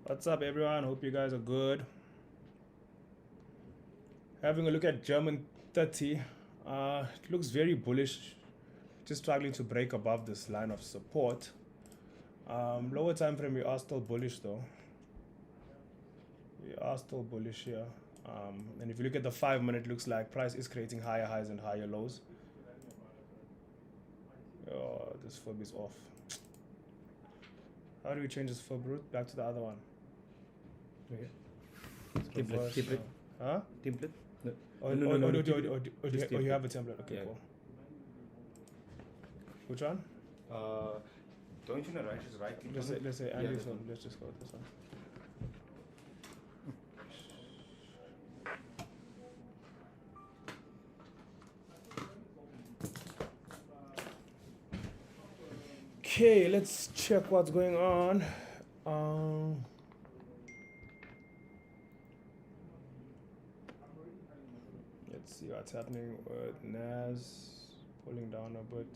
What's up, everyone? Hope you guys are good. Having a look at German 30. It looks very bullish. Just struggling to break above this line of support. Lower time frame, we are still bullish though. We are still bullish here. And if you look at the 5 minute, looks like price is creating higher highs and higher lows. Oh, this FOB is off. How do we change this FOB route? Back to the other one. Okay. Template. Huh? Template? No. Oh, No. you have a template. Okay, Yeah. cool. Which one? Don't you know right? Just right. Let's say Andy's one. Let's just go with this one. Okay, let's check what's going on. Let's see what's happening with NAS pulling down a bit.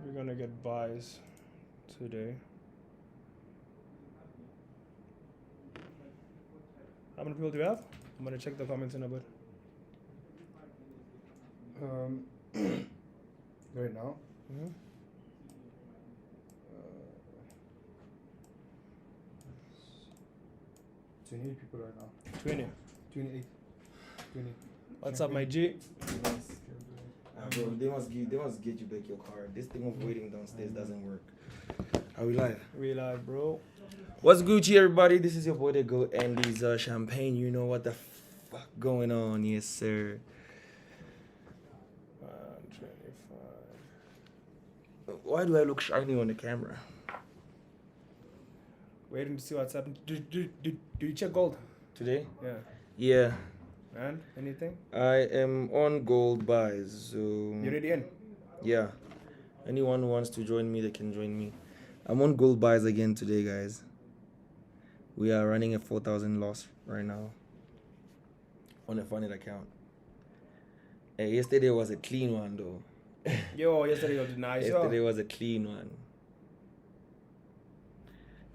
We're gonna get buys today. How many people do we have? I'm gonna check the comments in a bit. Right now. 28 people right now. 20. 28. 20. What's up, my G? Bro, they must get you back your card. This thing of waiting downstairs doesn't work. Are we live? We live, bro. What's Gucci, everybody? This is your boy, the GOAT, Andy's champagne. You know what the fuck going on? Yes, sir. 125. Why do I look shiny on the camera? Waiting to see what's happening. Do you check gold? Today? Yeah. Yeah. And anything? I am on gold buys, so... You already in? Yeah. Anyone who wants to join me, they can join me. I'm on gold buys again today, guys. We are running a 4,000 loss right now on a funded account. Hey, yesterday was a clean one, though. Yo, yesterday was nice. Yesterday was a clean one.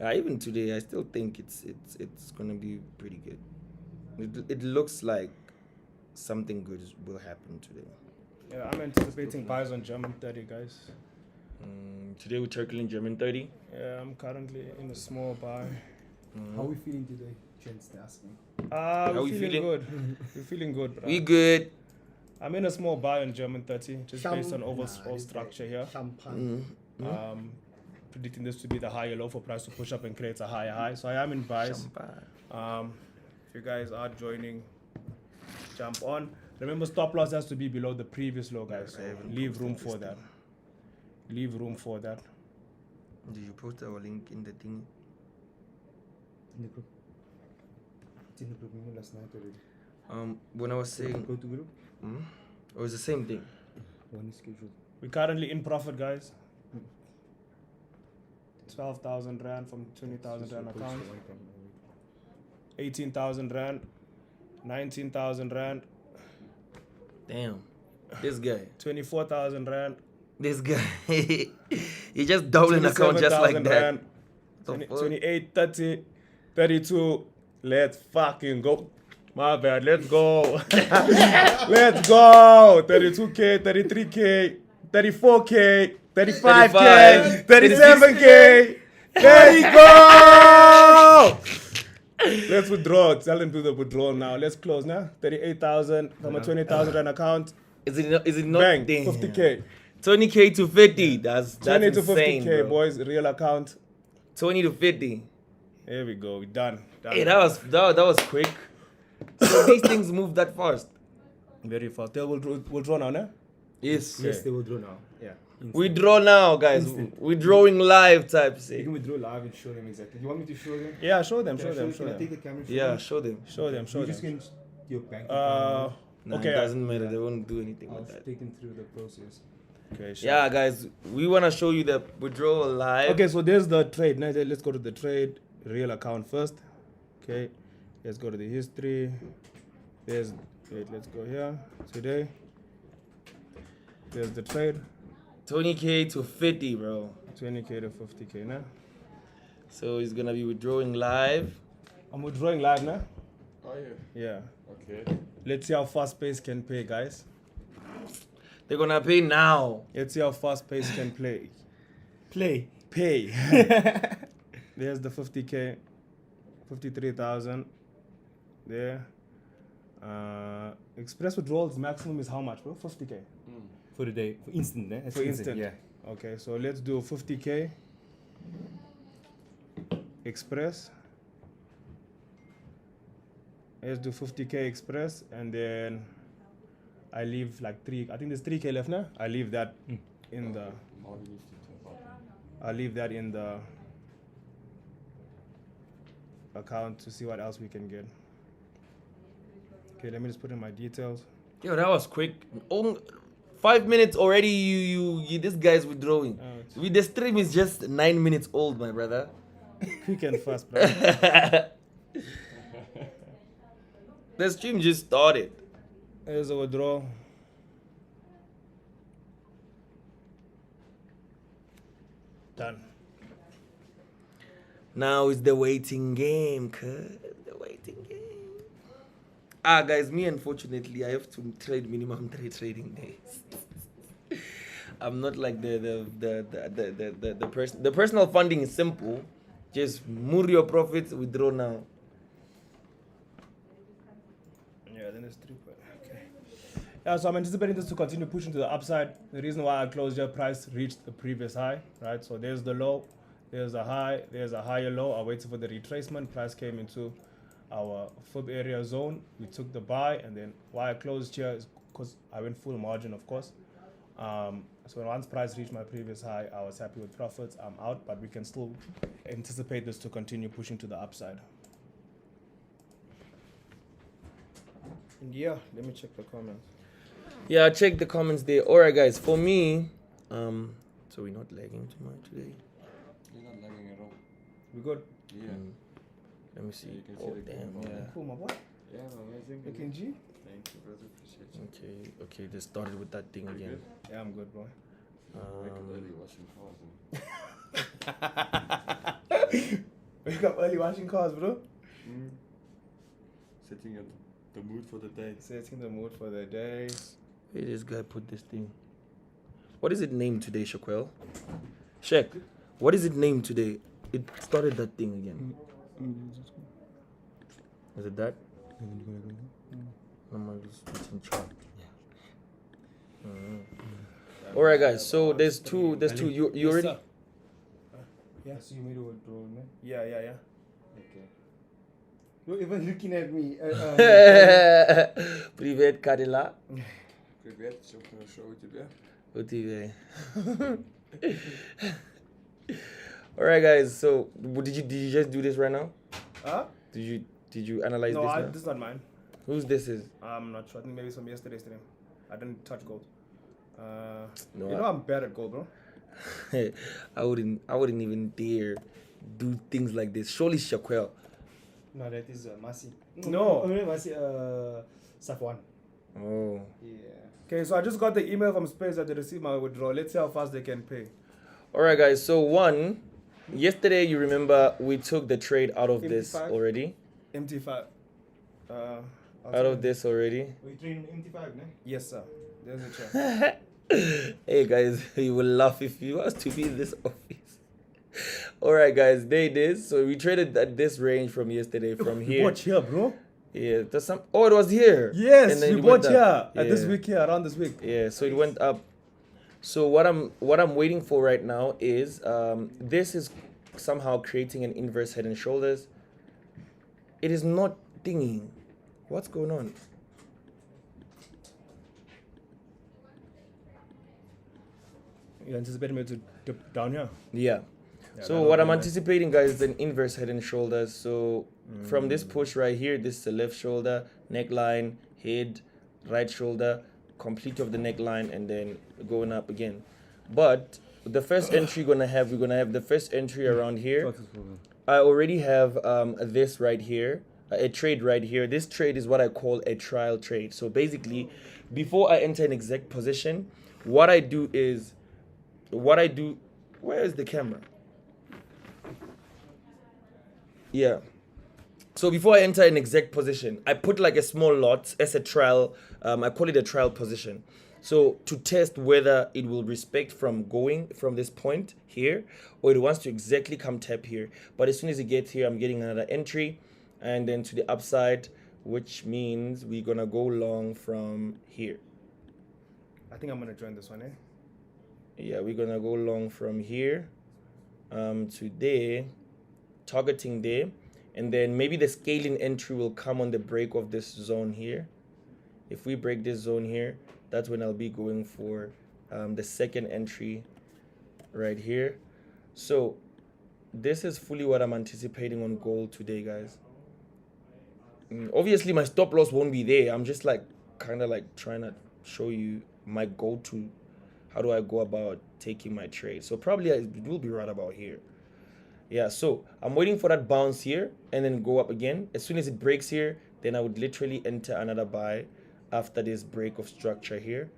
Even today, I still think it's gonna be pretty good. It looks like something good will happen today. Yeah, I'm anticipating buys on German 30, guys. Today we're circling German 30. Yeah, I'm currently in a small buy. How are we feeling today? Chance to ask me. We're feeling good. We're feeling good, bro. We good. I'm in a small buy on German 30, just based on overall structure here. Predicting this to be the higher low for price to push up and create a higher high. So I am in buys. If you guys are joining, jump on. Remember, stop loss has to be below the previous low, guys. So leave room for that. Leave room for that. Did you post our link in the thing? In the group. It's in the group email last night already. When I was saying... Go to group. It was the same thing. One is scheduled. We're currently in profit, guys. 12,000 Rand from 20,000 Rand account. 18,000 Rand. 19,000 Rand. Damn. This guy. 24,000 Rand. This guy. He just doubled an account just like that. 28, 30, 32. Let's fucking go. My bad. Let's go. Let's go. 32K, 33K, 34K, 35K, 37K. There you go. Let's withdraw. Tell them to the withdrawal now. Let's close now. 38,000 from a 20,000 Rand account. Is it not? Bang. Damn. 50K. 20K to 50. That's 20 to insane, 50K, bro. boys. Real account. 20 to 50. Here we go. We're done. Hey, that was quick. So these things move that fast. Very fast. We'll draw now, no? Yes. Yes, they will draw now. Yeah. We draw now, guys. Instant. We're drawing live type You say. can withdraw live and show them exactly. You want me to show them? Yeah, show them, Can I show them, Can show I take them. the camera? And Yeah, show them. Show them, show You just them. can your bank Uh, account. Nah, Okay, it doesn't matter. They won't do anything I'll with that. take them through the process. Okay, sure. Yeah, guys, we want to show you the withdrawal live. Okay, so there's the trade. Now let's go to the trade real account first. Okay, let's go to the history. Wait, let's go here. Today. There's the trade. 20K to 50, bro. 20K to 50K now. So he's gonna be withdrawing live. I'm withdrawing live now. Oh yeah. Yeah. Okay. Let's see how fast pace can pay, guys. They're gonna pay now. Let's see how fast pace can play. Play. Pay. There's the 50K, 53,000. There. Express withdrawals maximum is how much, bro? 50K. For the day. For instant, eh? For instant. Yeah. Okay, so let's do 50K. Express. Let's do 50K express, and then I leave like 3. I think there's 3K left now. I leave that in the. I'll leave that in the account to see what else we can get. Okay, let me just put in my details. Yo, that was quick. 5 minutes already. You this guy's withdrawing. The stream is just 9 minutes old, my brother. Quick and fast, bro. The stream just started. There's a withdrawal. Done. Now it's the waiting game, cuz. The waiting game. Guys, me unfortunately I have to trade minimum 3 trading days. I'm not like the person. The personal funding is simple. Just move your profits, withdraw now. Yeah, then it's 3. Okay. Yeah, so I'm anticipating this to continue pushing to the upside. The reason why I closed your price reached the previous high, right? So there's the low, there's a high, there's a higher low. I waited for the retracement. Price came into our FOB area zone. We took the buy, and then why I closed here is because I went full margin, of course. So once price reached my previous high, I was happy with profits. I'm out, but we can still anticipate this to continue pushing to the upside. And yeah, let me check the comments. Yeah, check the comments there. Alright guys, for me, so we're not lagging too much today. You're not lagging at all. We good? Yeah. Let me see. You can see Oh the damn, green yeah. Cool, my boy. Yeah, amazing. Looking G? Thank you, brother. Appreciate you. Okay, they started with that thing again. Yeah, I'm good, bro. Wake up early washing cars and Wake up early washing cars, bro. setting up the mood for the day. Setting the mood for the day. Where this guy put this thing? What is it named today, Shaquel? Shaq, what is it named today? It started that thing again. Is it that? I'm just in chart. Alright guys, so there's two you already Yeah, so you made a withdrawal, man. Yeah. Okay. You're even looking at me. Привет, Kadila. Привет, что хорошо у тебя? What TV? Alright guys, so did you just do this right now? Huh? Did you analyze No, this now? this is not mine. Whose this is? I'm not sure. I think maybe it's from yesterday's stream. I didn't touch gold. No, you know I'm bad at gold, bro. I wouldn't even dare do things like this. Surely Shaquel. No, that is Masi. No. Masi, Safwan. Oh. Yeah. Okay, so I just got the email from Space that they received my withdrawal. Let's see how fast they can pay. Alright guys, so yesterday you remember we took the trade out of this 55? already. MT5. Out of this already. We train MT5, ne? Yes, sir. There's a check. Hey guys, you will laugh if you was to be in this office. Alright guys, there it is. So we traded at this range from yesterday, from We here. bought here, bro. Yeah, there's some. Oh, it was here. Yes, And then we it bought went here up. at this Yeah. week here, around this week. Yeah, so it went up. So what I'm waiting for right now is this is somehow creating an inverse head and shoulders. It is not dinging. What's going on? You anticipating me to dip down here? Yeah. Yeah, So that'll what be I'm nice. anticipating, guys, is an inverse head and shoulders. So from this push right here, this is the left shoulder, neckline, head, right shoulder, complete of the neckline and then going up again. But the first entry we're gonna have the first entry around here. I already have this right here, a trade right here. This trade is what I call a trial trade. So basically, before I enter an exact position, what I do, where is the camera? Yeah. So before I enter an exact position, I put like a small lot as a trial. I call it a trial position. So to test whether it will respect from going from this point here, or it wants to exactly come tap here. But as soon as it gets here, I'm getting another entry, and then to the upside, which means we're gonna go long from here. I think I'm gonna join this one, eh? Yeah, we're gonna go long from here to there, targeting there, and then maybe the scaling entry will come on the break of this zone here. If we break this zone here, that's when I'll be going for the second entry right here. So this is fully what I'm anticipating on gold today, guys. Obviously my stop loss won't be there. I'm just like kind of like trying to show you my go-to. How do I go about taking my trade? So probably it will be right about here. Yeah, so I'm waiting for that bounce here and then go up again. As soon as it breaks here, then I would literally enter another buy after this break of structure here.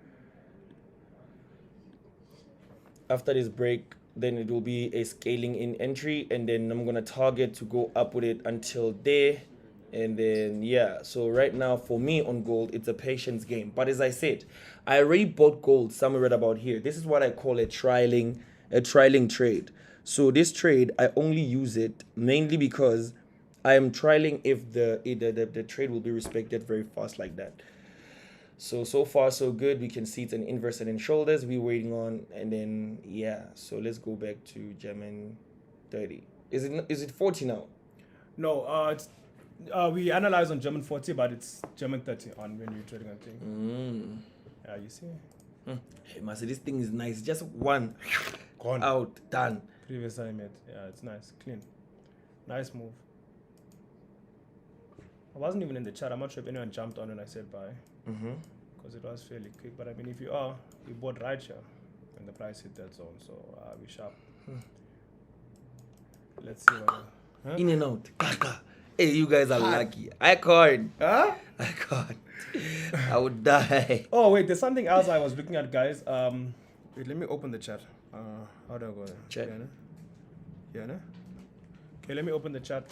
After this break, then it will be a scaling in entry, and then I'm gonna target to go up with it until there. And then yeah, so right now for me on gold, it's a patience game. But as I said, I already bought gold somewhere right about here. This is what I call a trialing trade. So this trade, I only use it mainly because I am trialing if the trade will be respected very fast like that. So far so good. We can see it's an inverse and in shoulders we're waiting on, and then yeah. So let's go back to German 30. Is it 40 now? No, it's we analyze on German 40, but it's German 30 on when you're trading on thing. Yeah, you see. Hey, Marcel, this thing is nice. Just one Gone. out, done. Previous I made. Yeah, it's nice, clean, nice move. I wasn't even in the chat. I'm not sure if anyone jumped on when I said buy. Because it was fairly quick. But I mean, if you are, you bought right here when the price hit that zone. So we sharp. Let's see what. In and out. Hey, you guys are lucky. I can't. Huh? I can't. I would die. Oh wait, there's something else I was looking at, guys. Wait, let me open the chat. How do I go there? Chat. Yeah, no? Okay, let me open the chat.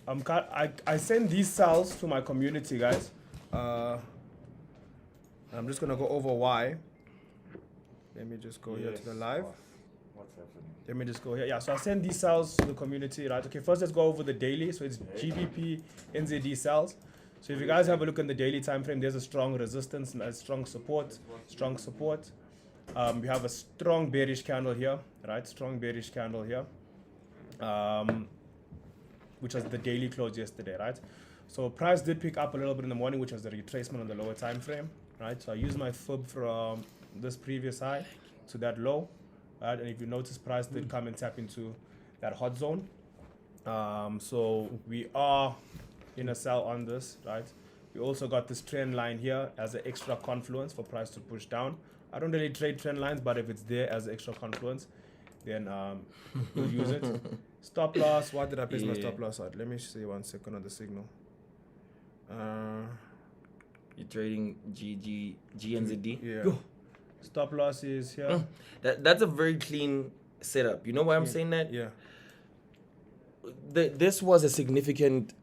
I send these cells to my community, guys. I'm just gonna go over why. Let me just go here to the live. What's happening? Let me just go here. Yeah, so I send these cells to the community, right? Okay, first let's go over the daily. So it's GBP, NZD cells. So if you guys have a look in the daily time frame, there's a strong resistance and a strong support. We have a strong bearish candle here, right? Strong bearish candle here. Which was the daily close yesterday, right? So price did pick up a little bit in the morning, which was the retracement on the lower time frame, right? So I used my fib from this previous high to that low, right? And if you notice, price did come and tap into that hot zone. So we are in a sell on this, right? We also got this trend line here as an extra confluence for price to push down. I don't really trade trend lines, but if it's there as an extra confluence, then we'll use it. Stop loss. What did I place my stop loss at? Let me see 1 second on the signal. You're trading GNZD? Yeah. Yo. Stop loss is here. That's a very clean setup. You know why I'm saying that? Yeah. This was a significant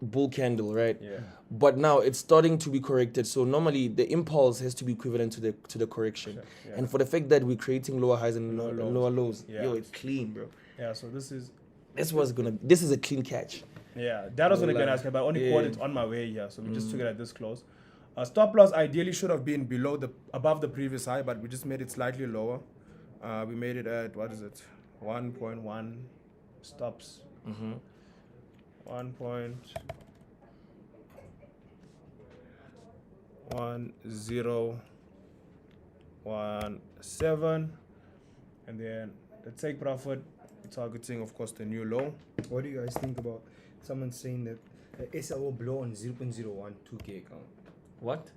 bull candle, right? Yeah. But now it's starting to be corrected. So normally the impulse has to be equivalent to the correction. Sure. Yeah. And for the fact that we're creating lower highs and Lower lows. lower lows, Yeah. yo, it's clean, bro. Yeah. So this is. This is a clean catch. Yeah, that was No going to be lie. nice, but I only Yeah. caught it on my way here, so we just took it at this close. Stop loss ideally should have been above the previous high, but we just made it slightly lower. We made it at 1.1 stops. 1.1017, and then the take profit. We're targeting, of course, the new low. What do you guys think about someone saying that SL will blow on 0.01 2K account? What?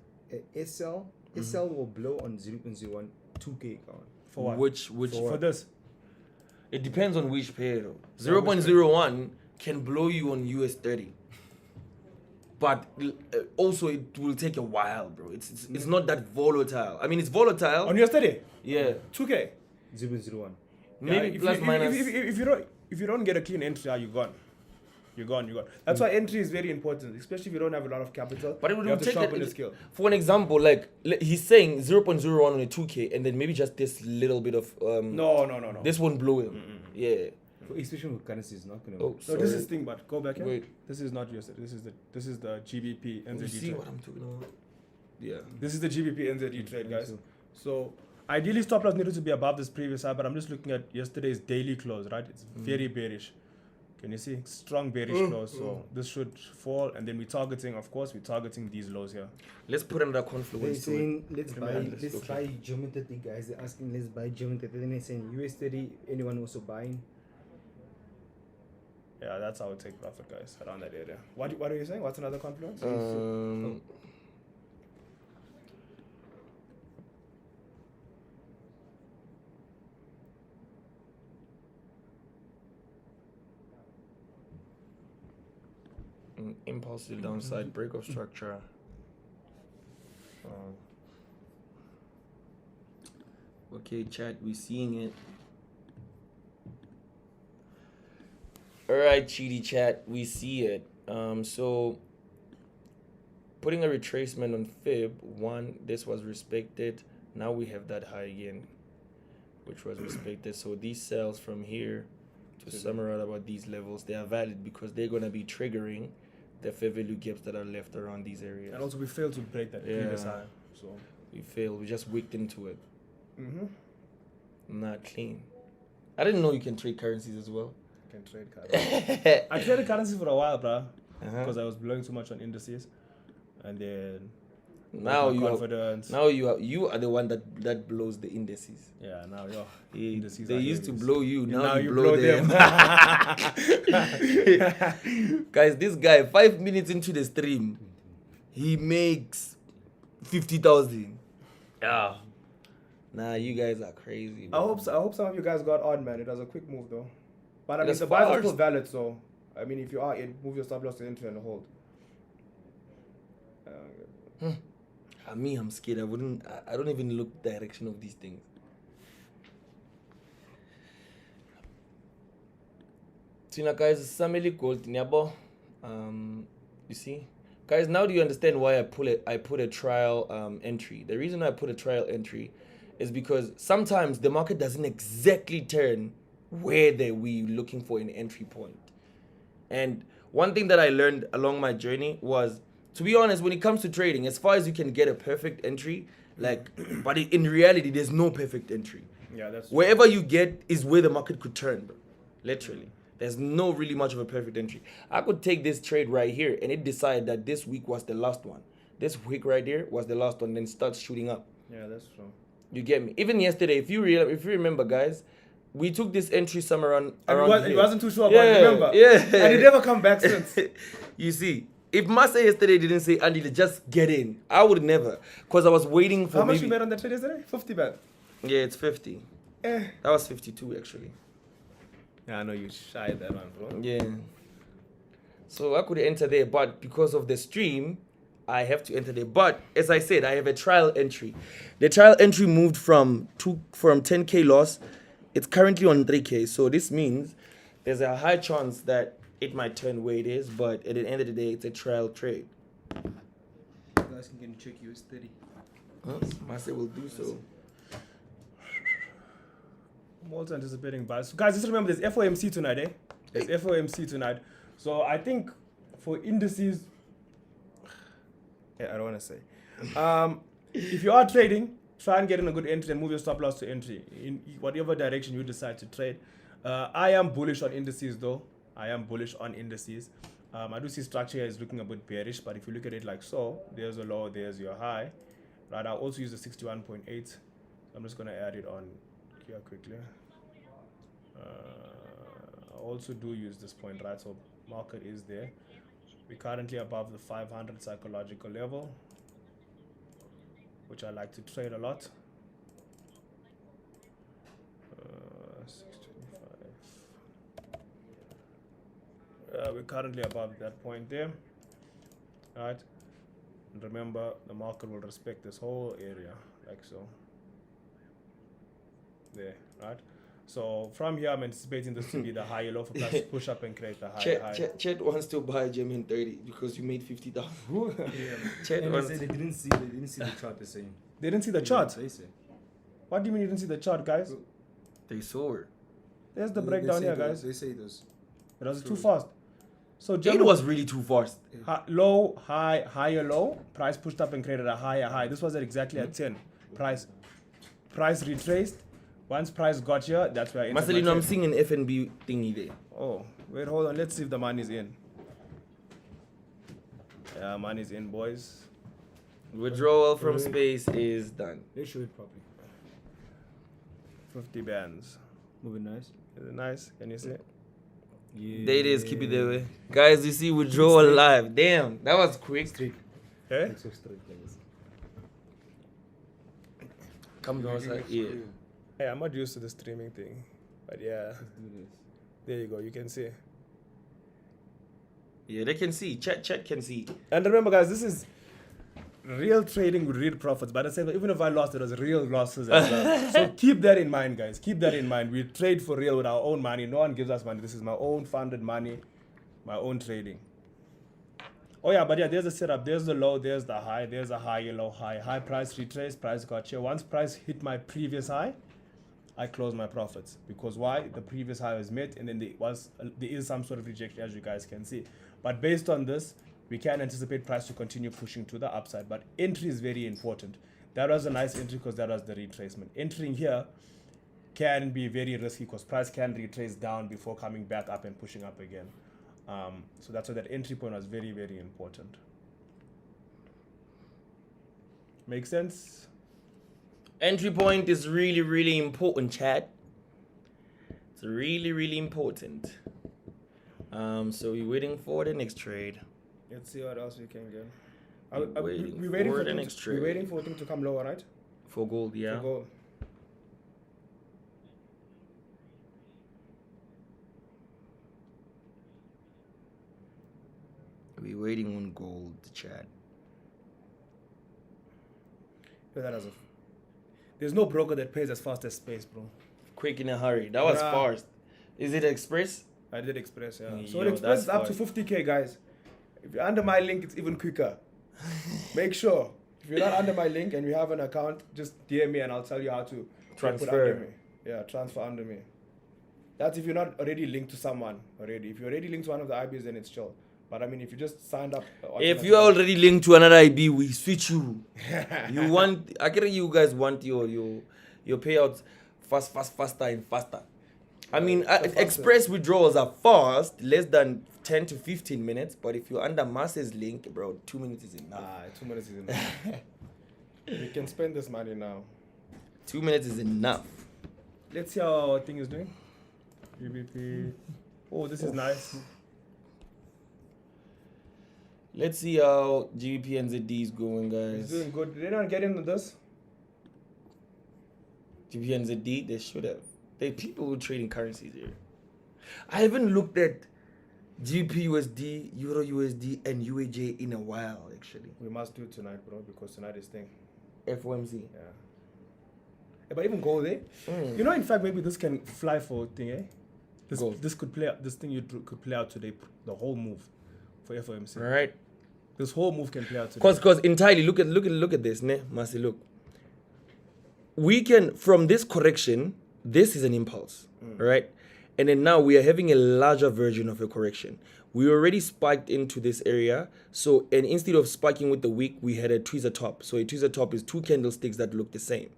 SL will blow on 0.01 2K count. For what? Which For this. it depends on which pair though. 0.01 can blow you on US 30. But also it will take a while, bro. It's not that volatile. I mean, it's volatile. On yesterday? Yeah. 2K. 0.01. Maybe plus minus. If you don't get a clean entry, you're gone. You're gone. That's why entry is very important, especially if you don't have a lot of capital. But it would you have to take sharpen the skill. For an example, like he's saying 0.01 on a 2K, and then maybe just this little bit of No. This won't blow him. Yeah. Especially with currency, is not gonna. Oh, So this is thing, but go back here. Wait. This is not yours. This is the GBP NZD You see trade. what I'm talking about? Yeah. This is the GBP NZD trade, guys. So ideally, stop loss needed to be above this previous high, but I'm just looking at yesterday's daily close, right? It's very bearish. Can you see? Strong bearish close. So this should fall, and then we're targeting these lows here. Let's put another They're confluence to it. saying let's Okay. buy German 30, guys. They're asking let's buy German 30. Then they're saying US 30. Anyone also buying? Yeah, that's how we take profit, guys, around that area. What are you saying? What's another confluence? Impulse to the downside, break of structure. Okay, chat, we're seeing it. Alright, cheaty chat, we see it. So putting a retracement on Fib 1, this was respected. Now we have that high again, which was respected. So these sells from here to somewhere around about these levels, they are valid because they're gonna be triggering the fair value gaps that are left around these areas. And also we failed to break that previous high. So we failed. We just wicked into it. Mm-hmm. Not clean. I didn't know you can trade currencies as well. Can trade currency. I traded currency for a while, bro, because I was blowing too much on indices, and then now you confidence. You are the one that blows the indices. Yeah, now Indices they used to blow you. Now you blow them. Guys, this guy 5 minutes into the stream, he makes 50,000. Yeah. Nah, you guys are crazy. Bro. I hope some of you guys got on, man. It was a quick move though. But I mean, That's the buys are fast. still valid, so I mean, if you are in, move your stop loss to entry and hold. I'm scared. I don't even look direction of these things. Tina guys, Sameli Gold Nyabo. You see? Guys, now do you understand why I put a trial entry? The reason I put a trial entry is because sometimes the market doesn't exactly turn where we looking for an entry point. And one thing that I learned along my journey was, to be honest, when it comes to trading, as far as you can get a perfect entry, but in reality, there's no perfect entry. Yeah, that's true. Wherever you get is where the market could turn, bro. Literally. There's no really much of a perfect entry. I could take this trade right here and it decide that this week was the last one. This week right here was the last one, then starts shooting up. Yeah, that's true. You get me? Even yesterday, if you remember, guys, we took this entry somewhere around It wasn't too sure about Yeah, it, remember? yeah. And it never come back since. You see, if Masa yesterday didn't say, Andy, just get in, I would never. Because I was waiting for How much you made on that trade yesterday? 50 baht. Yeah, it's 50. That was 52, actually. Yeah, I know you shy that one, bro. Yeah. So I could enter there, but because of the stream, I have to enter there. But as I said, I have a trial entry. The trial entry moved from 10K loss. It's currently on 3K. So this means there's a high chance that it might turn where it is, but at the end of the day, it's a trial trade. You guys can check US 30. Marcel will do so. I'm also anticipating buys. So guys, just remember there's FOMC tonight, eh? There's FOMC tonight. So I think for indices, I don't want to say. If you are trading, try and get in a good entry and move your stop loss to entry in whatever direction you decide to trade. I am bullish on indices though. I do see structure here is looking a bit bearish, but if you look at it like so, there's a low, there's your high. Right, I'll also use the 61.8. I'm just going to add it on here quickly. I also do use this point, right? So market is there. We're currently above the 500 psychological level. which I like to trade a lot. 625. We're currently above that point there. Right. And remember, the market will respect this whole area, like so. There, right? So from here, I'm anticipating this to be the high low for plus push up and create the high. Chet wants to buy gem in 30 because you made 50,000. Chet And wants. they didn't see the chart the same. They didn't see the chart. They say. What do you mean you didn't see the chart, guys? They saw it. There's the They breakdown say here, it guys. was- They say it was. It was too true. fast. So It gem was really too fast. low, high, higher low. Price pushed up and created a higher high. This was at exactly at 10. Price retraced. Once price got here, that's where I entered my Marcellino, I'm trade. seeing an FNB thingy there. Oh, wait, hold on. Let's see if the money's in. Yeah, money's in, boys. Withdrawal from space is done. They show it properly. 50 bands. Moving nice. Is it nice? Can you see? Yeah. There it is. Keep it that way. Guys, you see withdrawal live. Damn, that was quick. Straight. Okay? Like so straight, guys. Come down, side. Yeah. Hey, I'm not used to the streaming thing. But yeah, Let's do this. there you go. You can see. Yeah, they can see. Chat can see. And remember, guys, this is real trading with real profits. But I said, even if I lost, it was real losses as well. So keep that in mind, guys. Keep that in mind. We trade for real with our own money. No one gives us money. This is my own funded money, my own trading. Oh yeah, but yeah, there's the setup. There's the low. There's the high. There's a high, low, high. High price retrace. Price got here. Once price hit my previous high, I close my profits. Because why? The previous high was met, and then there is some sort of rejection, as you guys can see. But based on this, we can anticipate price to continue pushing to the upside. But entry is very important. That was a nice entry because that was the retracement. Entering here can be very risky because price can retrace down before coming back up and pushing up again. So that's why that entry point was very, very important. Make sense? Entry point is really, really important, chat. It's really, really important. So we're waiting for the next trade. Let's see what else we can get. We're waiting for the next trade. We're waiting for things to come lower, right? For gold, yeah. For gold. We're waiting on gold, chat. There's no broker that pays as fast as space, bro. Quick in a hurry. That was Bruh. fast. Is it express? I did Express, yeah. Yo, So Express is up to that's 50K, guys. If you're under my link, it's even quicker. Make sure. If you're not under my link and you have an account, just DM me and I'll tell you how to Transfer. put under me. Yeah, transfer under me. That's if you're not already linked to someone already. If you're already linked to one of the IBs, then it's chill. But I mean, if you just signed up... If you are already linked to another IB, we switch you. You want... I get you guys want your payouts faster and faster. I mean, express withdrawals are fast, less than 10 to 15 minutes. But if you're under Masses link, bro, 2 minutes is enough. 2 minutes is enough. We can spend this money now. 2 minutes is enough. Let's see how our thing is doing. GBP. Oh, this is nice. Let's see how GBP and ZD is going, It's guys. doing good. Did anyone get into this? GBP and ZD, they should have. They people who trading currencies here. I haven't looked at GBP USD, Euro USD, and UAJ in a while, actually. We must do it tonight, bro, because tonight is thing. FOMC. Yeah. But even gold, eh? You know, in fact, maybe this can fly for thing, eh? This could play out. This thing could play out today. The whole move for FOMC. All right. This whole move can play out today. Cause entirely look at this, ne, Masi. Look. We can from this correction. This is an impulse, right? And then now we are having a larger version of a correction. We already spiked into this area. So, and instead of spiking with the wick, we had a tweezer top. So a tweezer top is two candlesticks that look the same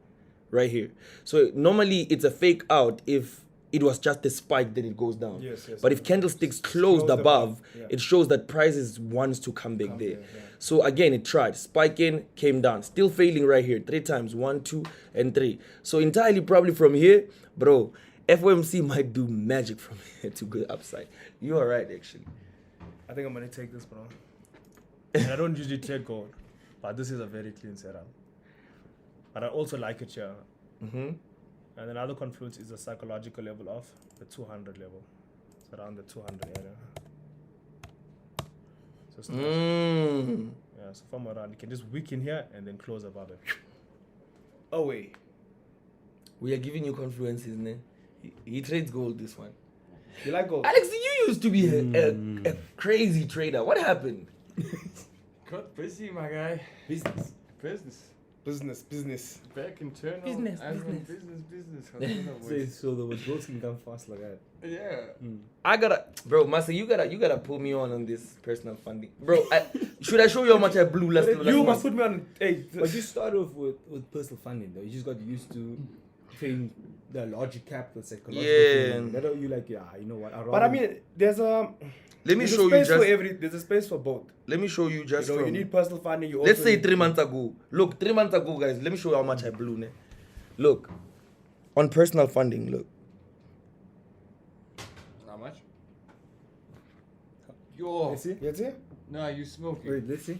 right here. So normally it's a fake out if it was just a spike, then it goes down. Yes, but if candlesticks closed above, it shows that prices wants to come back there. So again, it tried. Spike in, came down. Still failing right here. 3 times. 1, 2, and 3. So entirely probably from here, bro, FOMC might do magic from here to go upside. You are right, actually. I think I'm going to take this, bro. And I don't usually trade gold, but this is a very clean setup. but I also like it here. Mm-hmm. And another confluence is the psychological level of the 200 level. It's around the 200 area. So it's nice. Yeah, so from around, you can just weaken here and then close above it. Away. We are giving you confluences, ne? He trades gold, this one. You like gold? Alex, you used to be a crazy trader. What happened? Got busy, my guy. Business. Business. Back internal. Business. So the withdrawals can come fast like that. Yeah. Bro, Master, you gotta pull me on this personal funding, bro. Should I show you how much I blew last? You must put me on. Hey, But you start off with personal funding though. You just got used to trading the larger cap, the psychological. Yeah. thing. That are you like, yeah, you know what? but I mean, there's a. Let me there's a show you space just. for there's a space for both. Let me show you just You know, from. you need personal funding. You also Let's say need- 3 months ago. Look, 3 months ago, guys. Let me show you how much I blew. Ne? Look, on personal funding. Look, How much? Yo. Let's see. You see? No, you smoking. Wait, let's see.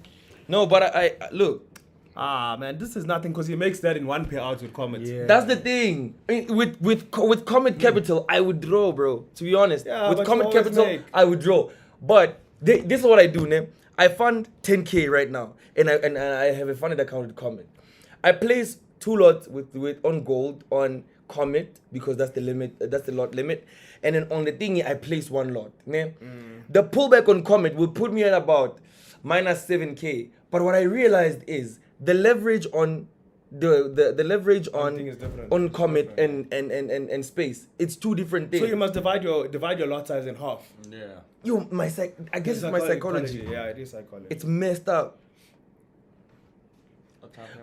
no, but I look. Ah man, this is nothing because he makes that in one payout with Comit. Yeah. That's the thing. With Comit Capital, I would draw, bro. To be honest, Yeah, with but you Comit always Capital, make. I would draw. But this is what I do, ne? I fund 10K right now, and I have a funded account with Comit. I place 2 lots with on gold on Comit because that's the limit. That's the lot limit, and then on the thingy I place 1 lot. Ne? The pullback on Comit will put me at about minus 7K. But what I realized is the leverage on the leverage Everything is different. on Comit and space. It's 2 different things. So you must divide your lot size in half. Yeah. Yo, I guess it's my psychology. Yeah, it is psychology. It's messed up.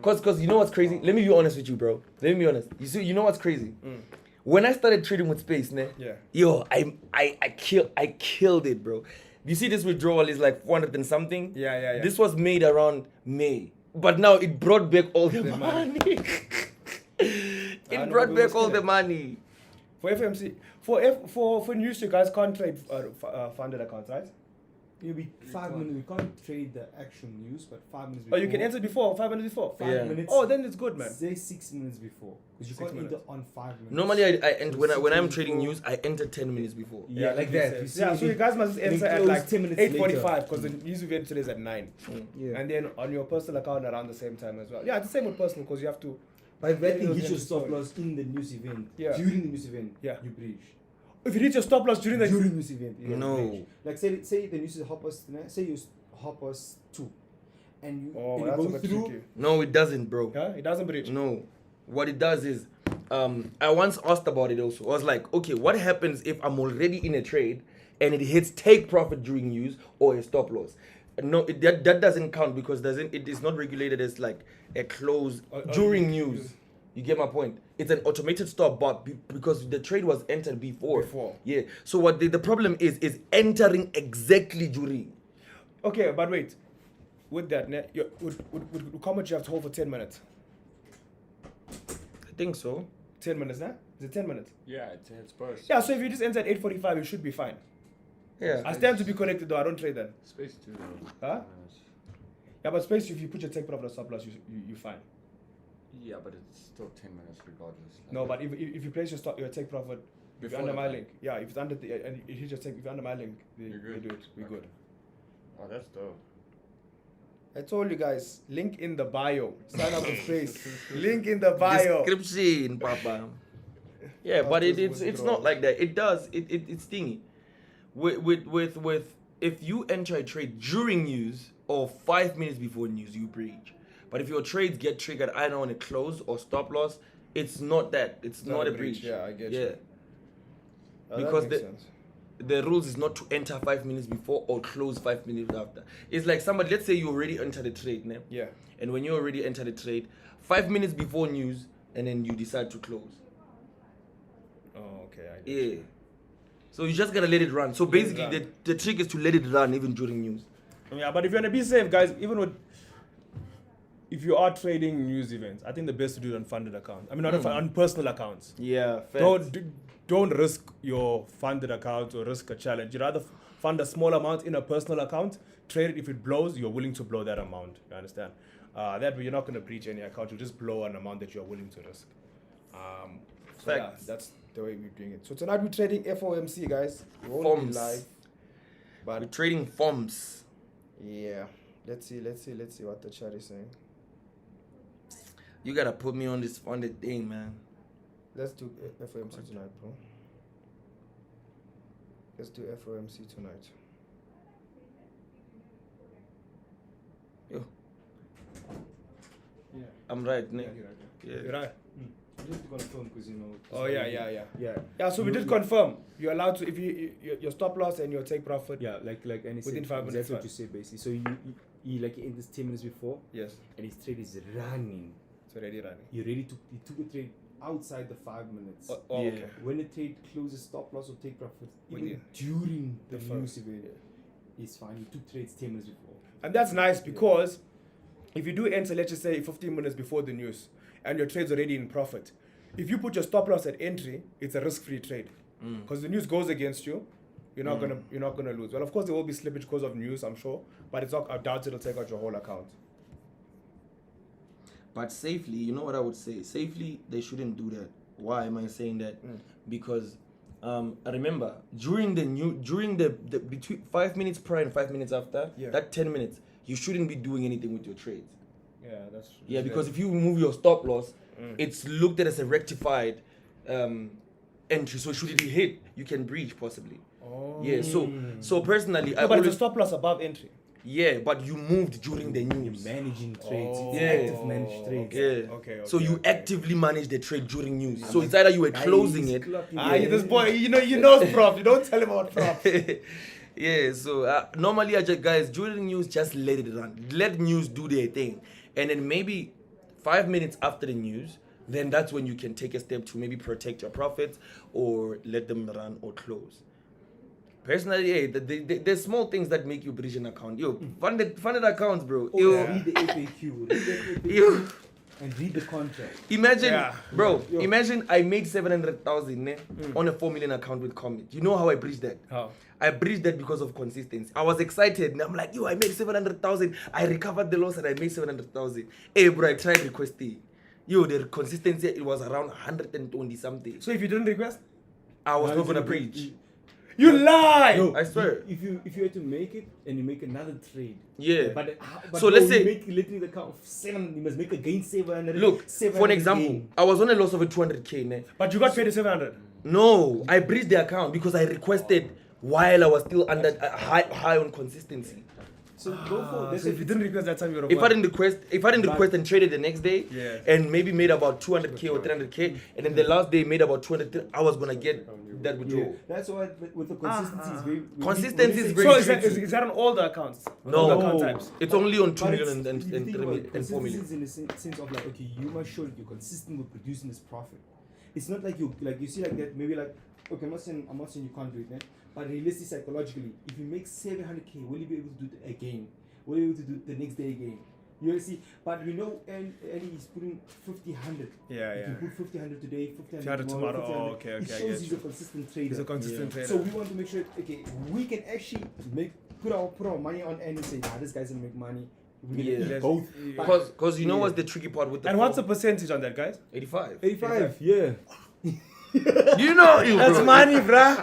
Cause you know what's crazy? Let me be honest with you, bro. Let me be honest. You see, you know what's crazy? When I started trading with space, ne? Yeah. Yo, I killed it, bro. You see, this withdrawal is like 400 and something. Yeah. This was made around May, but now it brought back all the money. It brought back all the money. For FMC, for news, you guys can't trade funded accounts, right? You'll be 5 minutes. We can't trade the actual news, but 5 minutes before. Oh, you can enter before 5 minutes before. 5 Yeah. minutes. Oh, then it's good, man. Say 6 minutes before, because you 6 can't enter minutes. on 5 minutes. Normally, I enter when I'm 6 trading minutes news. I enter 10 minutes before. Yeah, like that. You see, Yeah, so you guys must then enter at close like 10 minutes 8:45 because the news event today is at 9. Yeah. And then on your personal account around the same time as well. Yeah, it's the same with personal because you have to. But that thing Yeah, hits your yeah, stop sorry. loss in the news event. Yeah. During the news event. Yeah. You breach. If you reach your stop loss during the. During news event. Yeah, No. you breach. Like say the news is hoppers. Say you hoppers 2, and you Oh, and that's a you go bit through. tricky. No, it doesn't, bro. Yeah, it doesn't breach. No. What it does is, I once asked about it also. I was like, okay, what happens if I'm already in a trade and it hits take profit during news or a stop loss? No, that doesn't count because it is not regulated as like a close during news. You get my point? It's an automated stop, but because the trade was entered before. Yeah. So what the problem is entering exactly during. Okay, but wait. With that, with how much you have to hold for 10 minutes? I think so. 10 minutes, nah? Is it 10 minutes? Yeah, it's burst. Yeah, so if you just enter at 8:45, you should be fine. Yeah. I stand to be connected though, I don't trade then. Space 2 though. Huh? Yeah, but space, if you put your take profit or stop loss, you're fine. Yeah, but it's still 10 minutes regardless. No, but if you place your take profit if Before you're under the my bank. link, yeah, if it's under and it hits your take, if you're under my link, they do it. We're good. Oh, that's dope. I told you guys, link in the bio. Sign up with space. Link in the bio. Description, Papa. Yeah, but it's not like that. It does. It's thingy. With if you enter a trade during news or 5 minutes before news, you breach. But if your trades get triggered either on a close or stop loss, it's not that. It's not a breach. Yeah, I get Yeah. you. Oh, that Because makes sense. the rules is not to enter 5 minutes before or close 5 minutes after. It's like somebody, let's say you already entered the trade, né? Yeah. And when you already entered the trade, 5 minutes before news, and then you decide to close. Oh, okay. I get Yeah. you. So you just gotta let it run. So Let it basically, run. the trick is to let it run even during news. Yeah, but if you want to be safe, guys, even with if you are trading news events, I think the best to do it on funded accounts. I mean, not on personal accounts. Yeah. Don't risk your funded account or risk a challenge. You'd rather fund a small amount in a personal account, trade it. If it blows, you're willing to blow that amount. You understand? That way you're not going to breach any account. You'll just blow an amount that you're willing to risk. So yeah, Facts. that's the way we're doing it. So tonight we're trading FOMC, guys. We won't be FOMC. live. We're But trading FOMC. yeah, let's see what the chat is saying. You gotta put me on the thing, man. Let's do FOMC tonight, bro. Let's do FOMC tonight. Yo, Yeah. I'm right, Nick. You're right. Yeah. You're right. Just to confirm, because Oh yeah. Yeah. So we You- did confirm. You're allowed to, if your stop loss and your take profit. Yeah, like and he Within said, 5 minutes, That's what right? you say basically. So you like in this 10 minutes before, Yes. and his trade is running. It's already running. He took a trade outside the 5 minutes. Oh, Yeah. okay. When the trade closes, stop loss or take profit, When even during the The news first- event, it's fine. He took trades 10 minutes before. And that's nice because if you do enter, let's just say 15 minutes before the news, and your trade's already in profit, if you put your stop loss at entry, it's a risk-free trade because the news goes against you. You're not gonna lose. Well, of course there will be slippage because of news, I'm sure, but it's not. I doubt it'll take out your whole account. But safely, you know what I would say? Safely, they shouldn't do that. Why am I saying that? Because remember, during the between 5 minutes prior and 5 minutes after, Yeah. that 10 minutes, you shouldn't be doing anything with your trades. Yeah, that's. Yeah, because if you remove your stop loss, it's looked at as a rectified entry. So should it hit, you can breach possibly. Oh. Yeah. So personally, I No, but it's a always, stop loss above entry. yeah, but you moved during the news. Managing trades. Oh. It's Yeah. active managed trades. Yeah. Okay, So you okay. actively manage the trade during news. So it's either you were closing it. This boy, you know prof. You don't tell him about prof. Yeah, so normally I just, guys, during news, just let it run. Let news do their thing. And then maybe 5 minutes after the news, then that's when you can take a step to maybe protect your profits or let them run or close. Personally, yeah, there's small things that make you breach an account. Yo, funded accounts, bro. Oh, Yo, read the FAQ. Read the FAQ yo. and read the contract. Imagine, Yeah. bro, Yo. imagine I made 700,000 on a 4 million account with Comit. You know how I breached that? How? I breached that because of consistency. I was excited and I'm like, yo, I made 700,000. I recovered the loss and I made 700,000. Hey, bro, I tried requesting. Yo, the consistency, it was around 120 something. So if you didn't request, I was not gonna breach. you lie. No, I swear. If you had to make it and you make another trade. Yeah. But So let's you say- make literally the count of 700. You must make again 700. Look, 700 for an example, gain. I was on a loss of a 200K. Ne? But you got paid 700. No, I breached the account because I requested while I was still under high on consistency. So go for So if you didn't request that time, you would If I didn't request and traded the next day, Yeah. and maybe made about 200K or 300K, and then the last day made about 200, I was gonna get that Yeah, withdrawal. that's why with the consistency is very. Consistency is very So is that, tricky. is that on all the accounts? No. All the account types. It's only on 2 But million it's- and if you think 3 about million and 4 million. consistency in the sense of like, okay, you must show that you're consistent with producing this profit. It's not like you see like that, maybe like, okay, I'm not saying you can't do it, man, but realistically, psychologically, if you make 700K, will you be able to do it again? Will you be able to do it the next day again? You see, but we know, and he's putting 50-100. Yeah, You can yeah. put 50-100 today, 50-100 500 tomorrow. tomorrow. 50-100. Oh, okay, It I shows get he's you. a consistent trader. He's a consistent trader. So we want to make sure, okay, we can actually put our money on end and say, nah, this guy's gonna make money. We're gonna Yeah. eat both. Yeah. Because you know Yeah. what's the tricky part with the And what's the phone? percentage on that, guys? 85. 85, yeah. You know you, bro. That's money, bruh.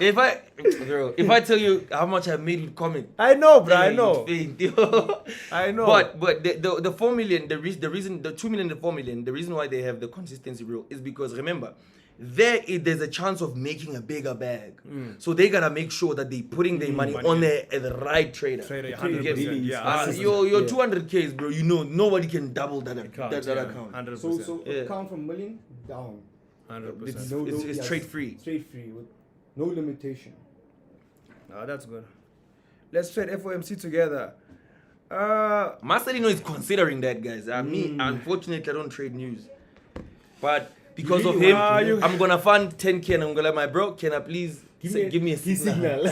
If I tell you how much I made with Comit, I know, bruh. I you'd know. faint, yo. I know. But the 4 million, the reason the 2 million, the 4 million, the reason why they have the consistency rule is because remember, there's a chance of making a bigger bag. So they gotta make sure that they putting their money on the right trader. Trader, You 100%. get me? Really, Yeah, Your Yeah. 200Ks, bro. You know nobody can double that account, that yeah, account. 100%. So Yeah. account from million down. 100%. It's trade free. Trade free with no limitation. Oh, that's good. Let's trade FOMC together. Marcellino is considering that, guys. Me, unfortunately, I don't trade news. But because of him, I'm gonna fund 10K and I'm gonna let my bro, can I please give me a signal?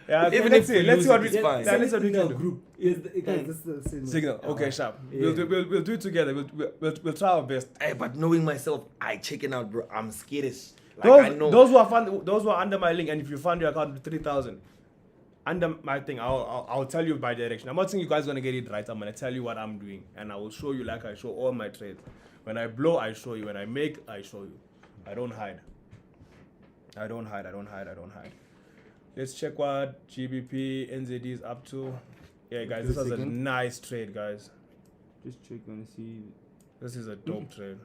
Yeah, Even let's if we see. Let's lose see what it, we it's fine. Yeah, let's see what we Signal can do. group. Yes, guys, that's the signal. Signal. Okay, sharp. Yeah. We'll do it together. We'll try our best. Hey, but knowing myself, I chicken out, bro. I'm skittish. Like, I know. Those who are under my link, and if you fund your account with 3,000, under my thing, I'll tell you my direction. I'm not saying you guys are gonna get it right. I'm gonna tell you what I'm doing, and I will show you like I show all my trades. When I blow, I show you. When I make, I show you. I don't hide. I don't hide. Let's check what GBP NZD is up to. Yeah, guys, this was a nice trade, guys. Just check and see. This is a dope trade.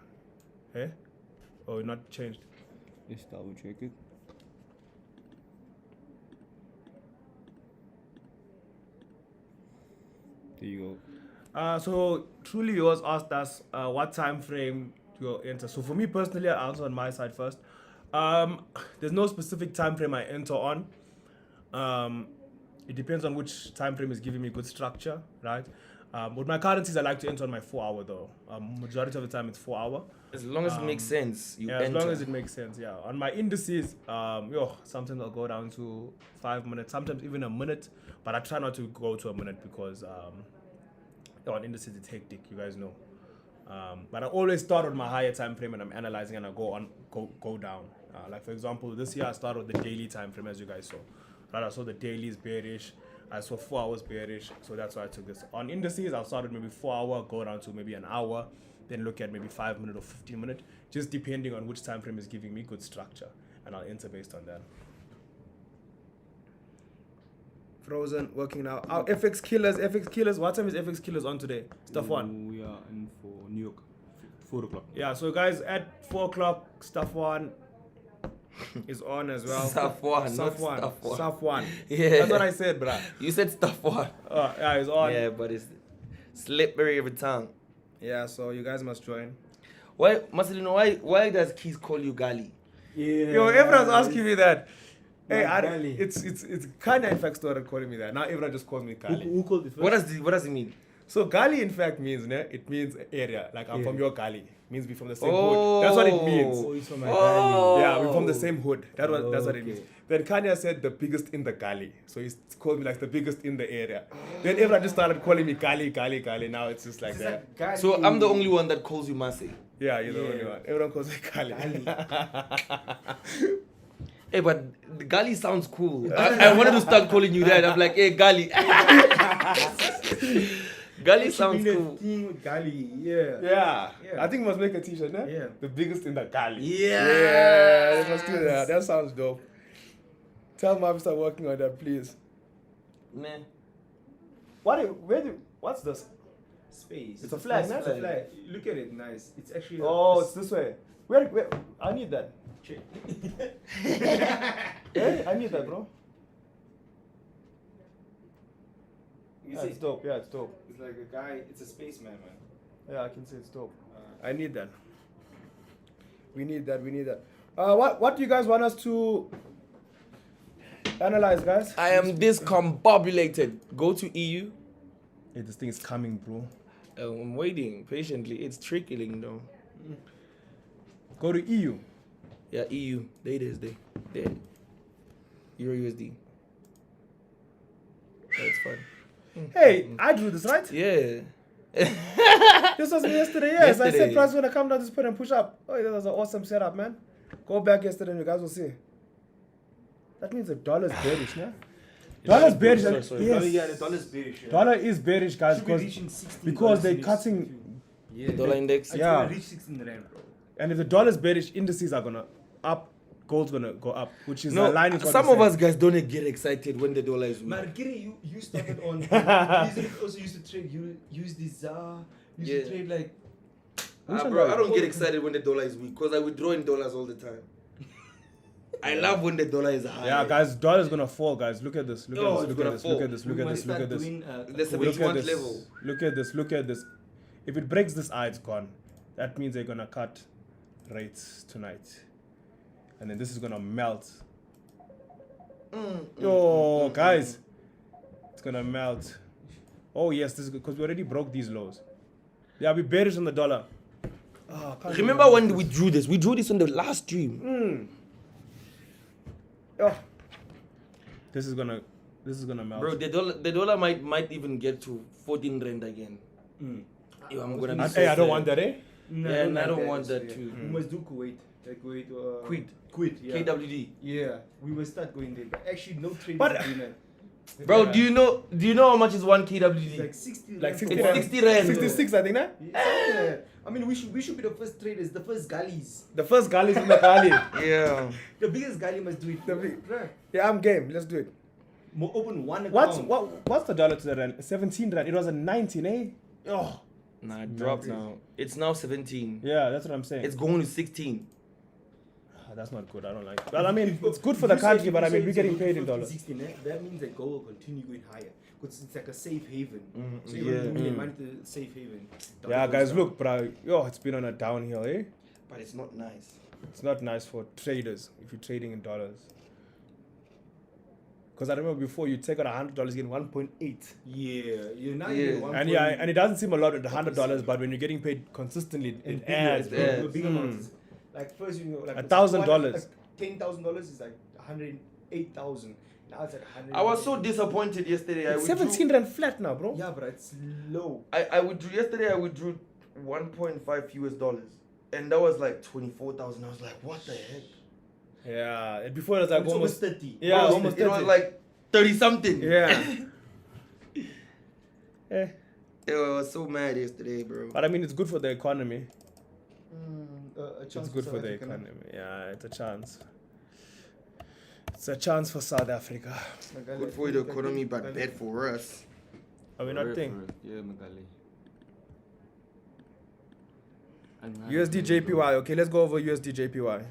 Eh? Oh, not changed. Let's double check it. There you go. So truly yours asked us what time frame to enter. So for me personally, I answer on my side first. There's no specific time frame I enter on. It depends on which time frame is giving me good structure, right? With my currencies, I like to enter on my 4 hour though. Majority of the time it's 4 hour. As long as it makes sense, you enter. As long as it makes sense, yeah. On my indices, sometimes I'll go down to 5 minutes, sometimes even a minute, but I try not to go to a minute because on indices it's hectic, you guys know. But I always start with my higher time frame and I'm analyzing and I go down. Like for example, this year I started with the daily time frame, as you guys saw. Right, I saw the daily is bearish. I saw 4 hours bearish, so that's why I took this. On indices, I'll start with maybe 4 hour, go down to maybe an hour, then look at maybe 5 minute or 15 minute, just depending on which time frame is giving me good structure, and I'll enter based on that. Frozen, working now. Our FX killers. What time is FX killers on today? Stuff one. We are in for New York, 4 o'clock. Yeah, so guys, at 4 o'clock, stuff one is on as well. Stuff one. Yeah. That's what I said, bruh. You said stuff one. Yeah, it's on. Yeah, but it's slippery every time. Yeah, so you guys must join. Why, Marcellino, why does Keys call you Gali? Yeah. Yo, everyone's asking me that. Hey, Gali. it's Kanye in fact started calling me that. Now everyone just calls me Gali. Who called it first? What does it mean? So Gali in fact means, it means area. Like I'm from your Gali. Means we from the same Oh. hood. That's what it means. Oh, he's from my Oh. Yeah, we're from the same hood. That's what it okay. means. Then Kanye said the biggest in the Gali. So he called me like the biggest in the area. Then everyone just started calling me Gali. Now it's just like that. So I'm the only one that calls you Masi. Yeah, you're the only one. Everyone calls me Gali. Hey, but the Gali sounds cool. I wanted to start calling you that. I'm like, hey, Gali. Gali sounds cool. Thing with Gali, yeah. Yeah. Yeah. I think we must make a t-shirt, né? Yeah. The biggest in the Gali. Yeah. Let's do that. That sounds dope. Tell Marv to start working on that, please. Man. What's this? Space. It's a flag, It's no? a flag. Look at it, nice. It's actually. Oh, it's this way. Where? I need that. Check. Hey, I need that, bro. You Yeah, see, it's dope. Yeah, it's dope. it's like a guy. It's a spaceman, man. Yeah, I can see it's dope. I need that. We need that. What do you guys want us to analyze, guys? I am discombobulated. Go to EU. Hey, this thing is coming, bro. I'm waiting patiently. It's trickling though. Go to EU. Yeah, EU. There it is. There. Euro USD. That's fine. Hey, I drew this, right? Yeah. This was me yesterday, yes. I Yesterday. said price is gonna come down this point and push up. Oh, that was an awesome setup, man. Go back yesterday and you guys will see. That means the dollar's bearish, yeah? Dollar's bearish. Sorry. Yes. Yeah, the dollar's bearish. Yeah. Dollar is bearish, guys, Should be because reaching 16 because they're dollars cutting. Yeah. Dollar index. It's Yeah. gonna reach 16 rand, bro. And if the dollar's bearish, indices are gonna up, gold's gonna go up, which is No, aligning. some of us guys don't get excited when the dollar is weak. Margiri, you started on. You also used to trade. You use this used Yeah. to trade like. Bro, I don't get excited when the dollar is weak because I withdraw in dollars all the time. I love when the dollar is high. Yeah, guys, dollar's gonna fall, guys. Look at this. Look Oh, at this. it's Look at gonna this. fall. Look at this. Look We at might this. Look start at this. doing, There's a Look at 71 this. level. Look at this. Look at this. If it breaks this eye, it's gone. That means they're gonna cut rates tonight, and then this is gonna melt. Yo, guys, it's gonna melt. Oh yes, this is good because we already broke these lows. Yeah, we bearish on the dollar. Oh, can't Remember when we drew this? We drew this on the last stream. Oh. This is gonna melt. Bro, the dollar might even get to 14 rand again. Yo, I'm gonna be so Hey, I don't sad. want that, eh? Yeah, and I don't want that too. We must do Kuwait. Like Kuwait. Quid. Quid. Yeah. KWD. Yeah, we must start going there. But actually, no trade But- is doing that. Bro, do you know how much is 1 It's KWD? like 60. Like 60 It's rand. 60 rand. 66, I think, nah? Yeah. I mean, we should be the first traders, the first gullies. The first gully is in the gully. Yeah. The biggest gully must do it. Bruh. Yeah, I'm game. Let's do it. Open one account. What's the dollar to the rand? 17 rand. It was a 19, eh? Oh. Nah, it dropped now. It's now 17. Yeah, that's what I'm saying. It's going to 16. That's not good. I don't like it. Well, I mean, it's good for the country, but I mean, we're getting paid in dollars. 16, that means that gold will continue going higher. Because it's like a safe haven. So Yeah. you're moving your money to the safe haven. Yeah, Dollar guys, goes look, bro. Yo, it's been on a downhill, eh? But it's not nice. It's not nice for traders if you're trading in dollars. Because I remember before you take out $100, get 1.8. Yeah, you're not Yeah. even And yeah, and it doesn't seem a lot at $100, but when you're getting paid consistently, it adds. big adds. bro. big amounts. Like first, you know, like $1,000. like $10,000 is like 108,000. Now it's like 100. I was so disappointed yesterday. It's 17 rand flat now, bro. Yeah, but it's low. I withdrew yesterday. I withdrew 1.5 US dollars, and that was like 24,000. I was like, what the heck? Yeah, and before it was like It's almost. 30. Yeah, Bro, almost it was 30. like 30 something. Yeah. Eh. I was so mad yesterday, bro. But I mean, it's good for the economy. A chance It's good South for the Africa, no? economy. Yeah, it's a chance. It's a chance for South Africa. Good for the economy, but bad for us. Are we not think? Yeah, Magali. USD JPY. Okay, let's go over USD JPY.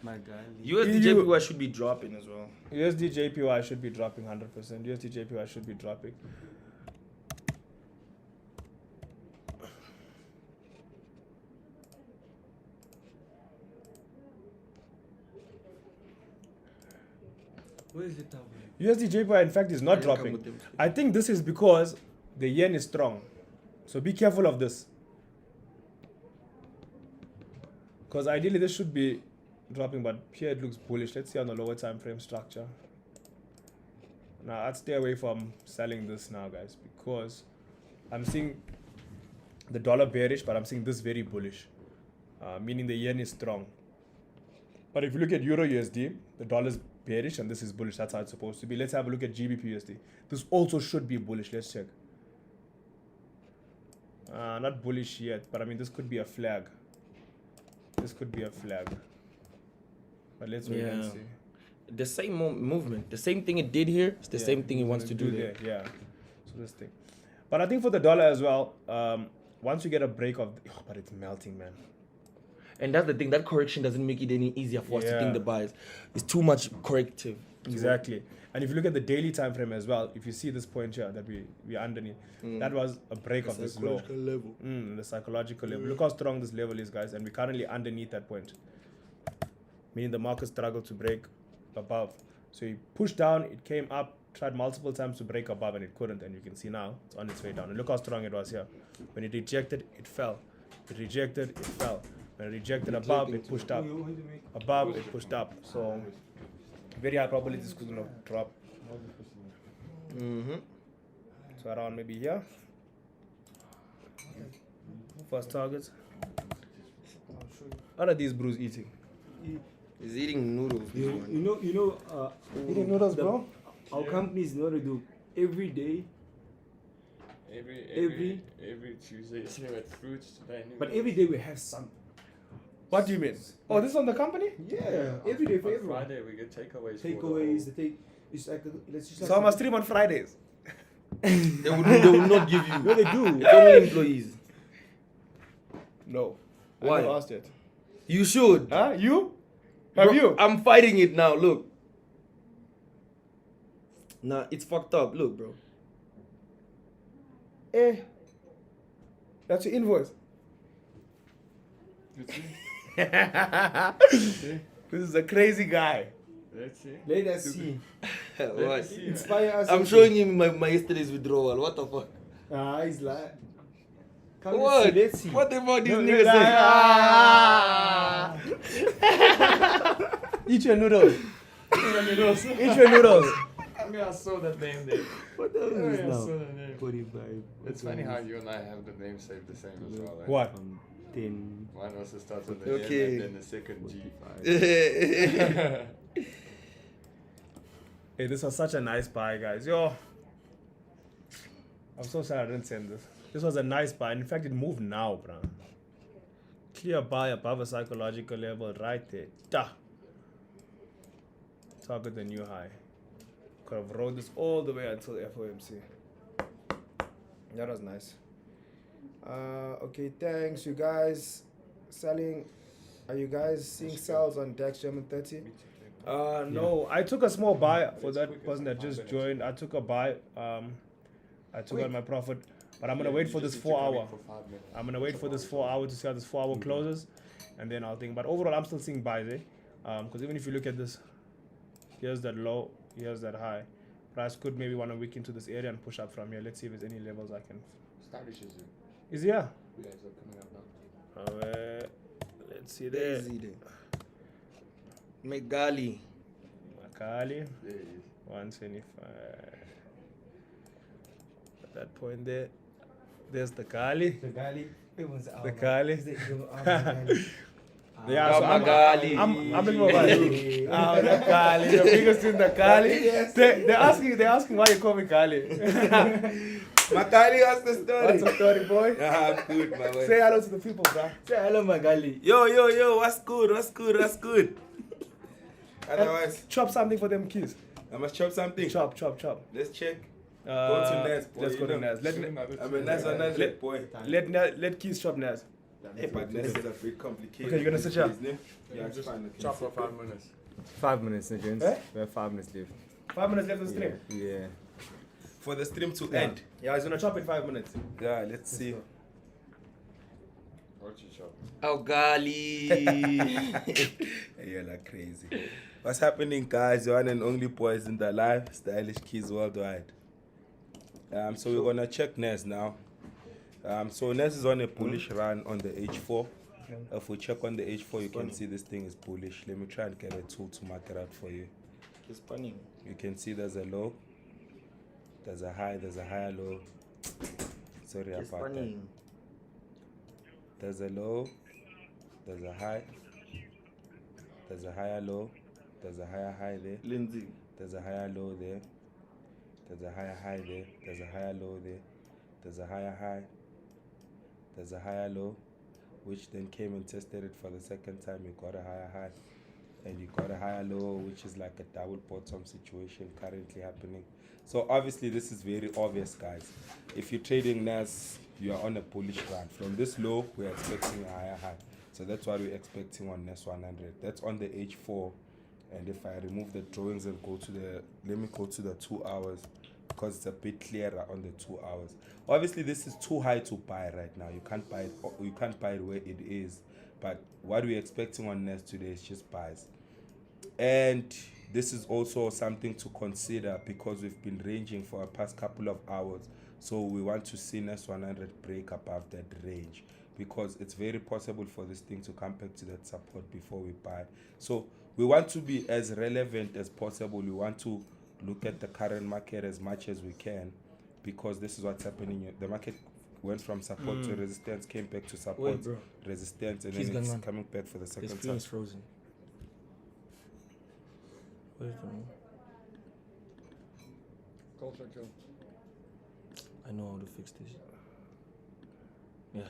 Magali. USD EU JPY should be dropping as well. USD JPY should be dropping 100%. USD JPY should be dropping. Where is it now? USD JPY, in fact, is not dropping. I think this is because the yen is strong. So be careful of this. Because ideally this should be dropping, but here it looks bullish. Let's see on the lower time frame structure. Now I'd stay away from selling this now, guys, because I'm seeing the dollar bearish, but I'm seeing this very bullish, meaning the yen is strong. But if you look at Euro USD, the dollar's bearish and this is bullish. That's how it's supposed to be. Let's have a look at GBP USD. This also should be bullish. Let's check. Not bullish yet, but I mean this could be a flag. This could be a flag. But let's wait and see. The same movement, the same thing it did here, it's the same thing it wants to do there. Yeah. So this thing. But I think for the dollar as well, once you get a break of, but it's melting, man. And that's the thing, that correction doesn't make it any easier for us to think the buys. It's too much corrective. Exactly. And if you look at the daily time frame as well, if you see this point here that we're underneath, that was a break of this low. Level. The psychological level. Look how strong this level is, guys, and we're currently underneath that point. Meaning the market struggled to break above. So he pushed down, it came up, tried multiple times to break above, and it couldn't. And you can see now it's on its way down. And look how strong it was here. When it rejected, it fell. It rejected, it fell. When it rejected above, it pushed up. Above, it pushed up. So very high probability this could not drop. So around maybe here. First target. What are these brews eating? He's eating noodles. This one. Eating noodles, bro? Our companies know to do every day, Every Tuesday, sitting with fruits. but every day we have something. What do you mean? Oh, this is on the company? Yeah, every day for On everyone. Friday we get takeaways. Takeaways, it's like let's just. So I must stream on Fridays. They will not give you. No, they do. It's only employees. No. Why? I never asked it. You should. Huh? You? Have Bro, you? I'm fighting it now. Look. Nah, it's fucked up. Look, bro. That's your invoice. This is a crazy guy. Let's see. Let us see. What? Inspire us. I'm showing him my yesterday's withdrawal. What the fuck? He's like. Come What? Let's see. What about these No, niggas no, say? Eat your noodles. Eat your noodles. I mean, I saw that name there. What the hell is this I saw now? the name. 45. It's funny how you and I have the name saved the same as well. Right? What? 10. One also starts with the Okay. N and then the second G. Hey, this was such a nice buy, guys. Yo, I'm so sorry I didn't send this. This was a nice buy. In fact, it moved now, bro. Clear buy above a psychological level right there. Da. Target the new high. Could have rode this all the way until FOMC. That was nice. Okay, thanks, you guys. Selling. Are you guys seeing sales on DAX German 30? No, I took a small buy for that person that just joined. I took a buy. I took out my profit, but I'm gonna wait for this 4 hour. I'm gonna wait for this 4 hour to see how this 4 hour closes, and then I'll think. But overall, I'm still seeing buys, eh? Because even if you look at this, here's that low, here's that high. Price could maybe want to wick into this area and push up from here. Let's see if there's any levels I can. Stylish is it? Is here? You guys are coming up now. Let's see there. Megali. Makali. There it is. 125. At that point there, there's the Kali. The Gali. It was The Kali. The Yeah, so I'm looking over at you. Oh, the Kali, the biggest in the Kali. Yes. They're asking why you call me Kali. Makali, what's the story? What's the story, boy? I'm good, my boy. Say hello to the people, bro. Say hello, Magali. Yo, what's good? Otherwise, Chop something for them kids. I must chop something. Chop. Let's check. Go to Nas, boy, Let's go you to know. Nas. I'm a nice one, boy. Let kids chop Nas. Hey, but Nas is a bit complicated. Okay, you're gonna sit here? Yeah, it's fine. Chop for 5 minutes. 5 minutes, gents. Eh? We have 5 minutes left. 5 minutes left of the stream. Yeah. For the stream to end. Yeah, he's gonna chop in 5 minutes. Yeah, let's see. What's your chop? Oh, golly. You're like crazy. What's happening, guys? Your one and only boys in the live, stylish kids worldwide. So we're gonna check Nes now. So Nes is on a bullish run on the H4. If we check on the H4, you can see this thing is bullish. Let me try and get a tool to mark it out for you. It's funny. You can see there's a low, there's a high, there's a higher low. Sorry about that. There's a low, there's a high, there's a higher low, there's a higher high there. Lindsay. There's a higher low there. There's a higher high there. There's a higher low there. There's a higher high. There's a higher low, which then came and tested it for the second time. You got a higher high. And you got a higher low, which is like a double bottom situation currently happening. So obviously this is very obvious, guys. If you're trading Nas, you are on a bullish run. From this low, we're expecting a higher high. So that's what we're expecting on Nas 100. That's on the H4. And if I remove the drawings and go to the, let me go to the 2 hours, because it's a bit clearer on the 2 hours. Obviously this is too high to buy right now. You can't buy it where it is. But what we're expecting on Nes today is just buys. And this is also something to consider because we've been ranging for the past couple of hours. So we want to see Nes 100 break above that range, because it's very possible for this thing to come back to that support before we buy. So we want to be as relevant as possible. We want to look at the current market as much as we can, because this is what's happening. The market went from support to resistance, came back to support, Wait, bro. resistance, and He's then it's gone. coming back for the His second screen time. is frozen. Where's the one? Call Shaquel. I know how to fix this. Yeah.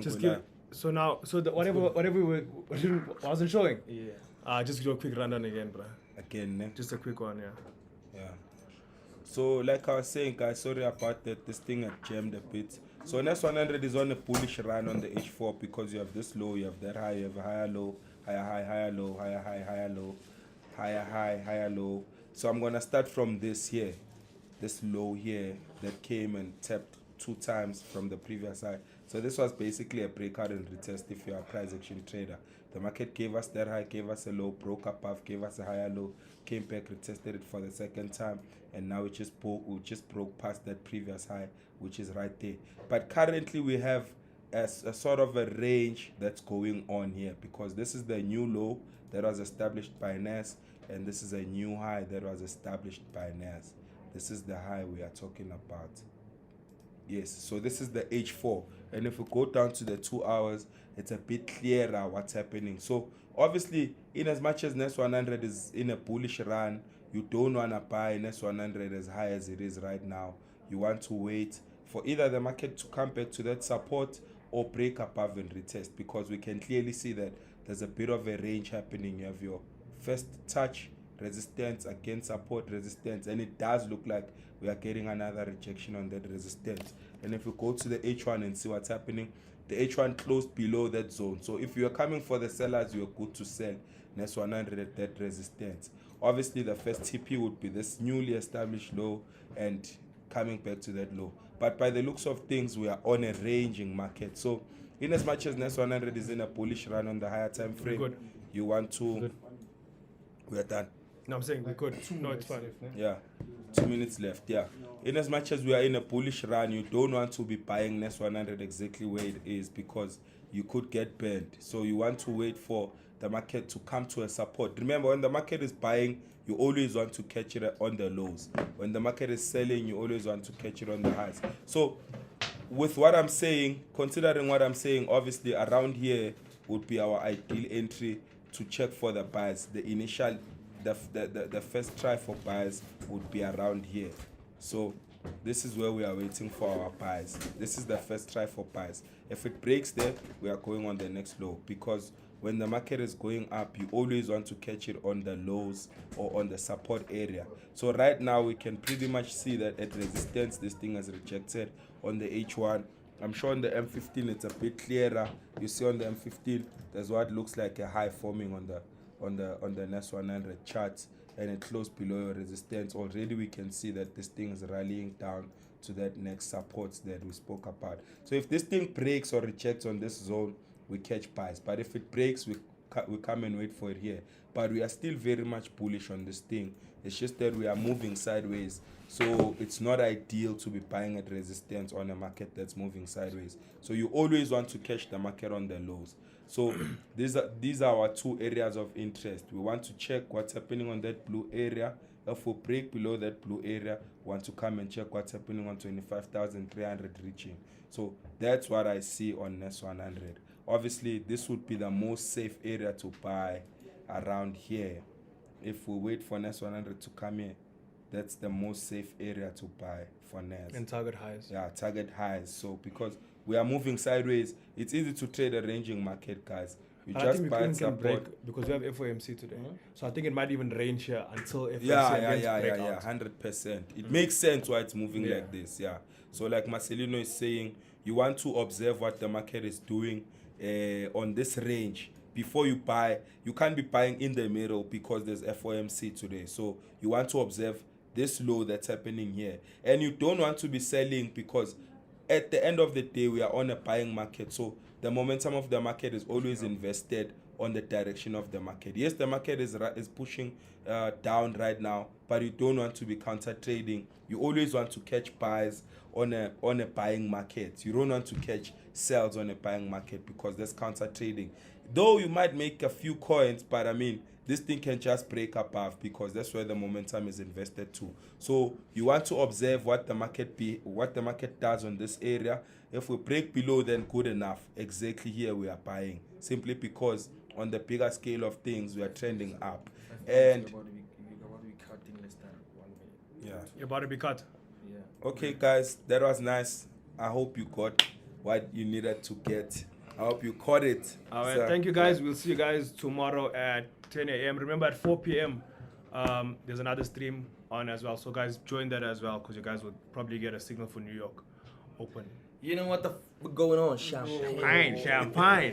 Just we're give. live. So now, so the, whatever we wasn't showing. Yeah. Just do a quick rundown again, bro. Again, ne? Just a quick one, yeah. Yeah. So like I was saying, guys, sorry about that. This thing had jammed a bit. So Nes 100 is on a bullish run on the H4 because you have this low, you have that high, you have a higher low, higher high, higher low, higher high, higher low, higher high, higher low. So I'm gonna start from this here, this low here that came and tapped 2 times from the previous high. So this was basically a breakout and retest if you're a price action trader. The market gave us that high, gave us a low, broke above, gave us a higher low, came back, retested it for the second time, and now we just broke past that previous high, which is right there. But currently we have a sort of a range that's going on here, because this is the new low that was established by Nas, and this is a new high that was established by Nas. This is the high we are talking about. Yes, so this is the H4, and if we go down to the 2 hours, it's a bit clearer what's happening. So obviously, in as much as Nes 100 is in a bullish run, you don't want to buy NS100 as high as it is right now. You want to wait for either the market to come back to that support or break above and retest, because we can clearly see that there's a bit of a range happening. You have your first touch resistance against support resistance, and it does look like we are getting another rejection on that resistance. And if we go to the H1 and see what's happening, the H1 closed below that zone. So if you are coming for the sellers, you're good to sell NS100 at that resistance. Obviously, the first TP would be this newly established low and coming back to that low. But by the looks of things, we are on a ranging market. So in as much as NS100 is in a bullish run on the higher time frame, Good. you want to... We are done. No, I'm saying we could. No, it's fine. Yeah, 2 minutes left. Yeah, in as much as we are in a bullish run, you don't want to be buying NS100 exactly where it is, because you could get burned. So you want to wait for the market to come to a support. Remember, when the market is buying, you always want to catch it on the lows. When the market is selling, you always want to catch it on the highs. So with what I'm saying, considering what I'm saying, obviously around here would be our ideal entry to check for the buys. The initial, the first try for buys would be around here. So this is where we are waiting for our buys. This is the first try for buys. If it breaks there, we are going on the next low, because when the market is going up, you always want to catch it on the lows or on the support area. So right now we can pretty much see that at resistance, this thing has rejected on the H1. I'm sure on the M15 it's a bit clearer. You see on the M15, there's what looks like a high forming on the NS100 chart, and it closed below your resistance. Already we can see that this thing is rallying down to that next support that we spoke about. So if this thing breaks or rejects on this zone, we catch buys. But if it breaks, we come and wait for it here. But we are still very much bullish on this thing. It's just that we are moving sideways. So it's not ideal to be buying at resistance on a market that's moving sideways. So you always want to catch the market on the lows. So these are our two areas of interest. We want to check what's happening on that blue area. If we break below that blue area, we want to come and check what's happening on 25,300 reaching. So that's what I see on NS100. Obviously, this would be the most safe area to buy around here. If we wait for NS100 to come here, that's the most safe area to buy for NES. And target highs. Yeah, target highs. So because we are moving sideways, it's easy to trade a ranging market, guys. You I just think buy we and can support. break because we have FOMC today. So I think it might even range here until FOMC Yeah, break out. 100%. It makes sense why it's moving like this, yeah. So like Marcellino is saying, you want to observe what the market is doing on this range before you buy. You can't be buying in the middle because there's FOMC today. So you want to observe this low that's happening here. And you don't want to be selling because at the end of the day, we are on a buying market. So the momentum of the market is always invested on the direction of the market. Yes, the market is pushing down right now, but you don't want to be counter trading. You always want to catch buys on a buying market. You don't want to catch sells on a buying market because that's counter trading. Though you might make a few coins, but I mean, this thing can just break above because that's where the momentum is invested to. So you want to observe what the market does on this area. If we break below, then good enough. Exactly here we are buying, simply because on the bigger scale of things we are trending up. And You're about to be cutting less than 1 minute. yeah. You're about to be cut. Yeah. Okay, guys, that was nice. I hope you got what you needed to get. I hope you caught it. All right, So, thank you guys. We'll see you guys tomorrow at 10 a.m. Remember at 4 p.m. There's another stream on as well. So guys, join that as well because you guys will probably get a signal for New York open. You know what the f going on, Champagne? Champagne.